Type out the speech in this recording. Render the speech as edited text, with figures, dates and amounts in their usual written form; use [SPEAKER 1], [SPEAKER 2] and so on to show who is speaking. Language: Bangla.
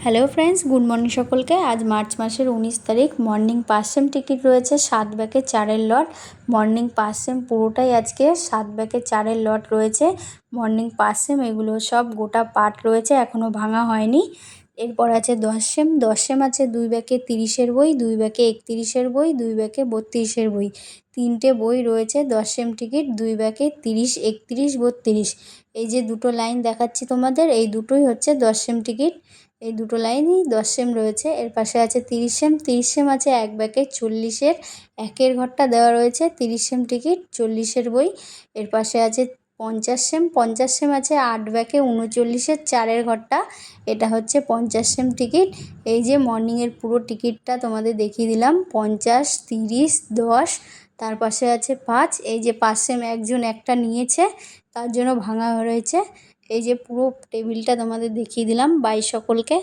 [SPEAKER 1] হ্যালো ফ্রেন্ডস, গুড মর্নিং সকলকে। আজ মার্চ মাসের 19 তারিখ। মর্নিং পাস সেম টিকিট রয়েছে 7 ব্যাগে 4-এর লট। মর্নিং পাস সেম পুরোটাই আজকে 7 ব্যাগে 4-এর লট রয়েছে। মর্নিং পাস সেম এগুলো সব গোটা পার্ট রয়েছে, এখনও ভাঙা হয়নি। এরপর আছে 10 সেম। 10 সেম আছে 2 ব্যাগে 30-এর বই, 2 ব্যাগে 31-এর বই, 2 ব্যাগে 32-এর বই। 3টে বই রয়েছে 10 সেম টিকিট, 2 ব্যাগে 30, 31, 32। এই যে দুটো লাইন দেখাচ্ছি তোমাদের, এই দুটোই হচ্ছে 10 সেম টিকিট। এই দুটো লাইনই 10 সেম রয়েছে। এর পাশে আছে 30 সেম। 30 সেম আছে 1 ব্যাগে 40-এর, একের ঘরটা দেওয়া রয়েছে 30 সেম টিকিট, 40-এর বই। এর পাশে আছে 50 সেম। 50 সেম আছে 8 ব্যাগে 39-এর, 4-এর ঘরটা, এটা হচ্ছে 50 সেম টিকিট। এই যে মর্নিংয়ের পুরো টিকিটটা তোমাদের দেখিয়ে দিলাম, 50, 30, 10, তার পাশে আছে 5। এই যে 5 সেম একজন একটা নিয়েছে, তার জন্য ভাঙা রয়েছে। এই যে পুরো টেবিলটা তোমাদের দেখিয়ে দিলাম। বাই সকলকে।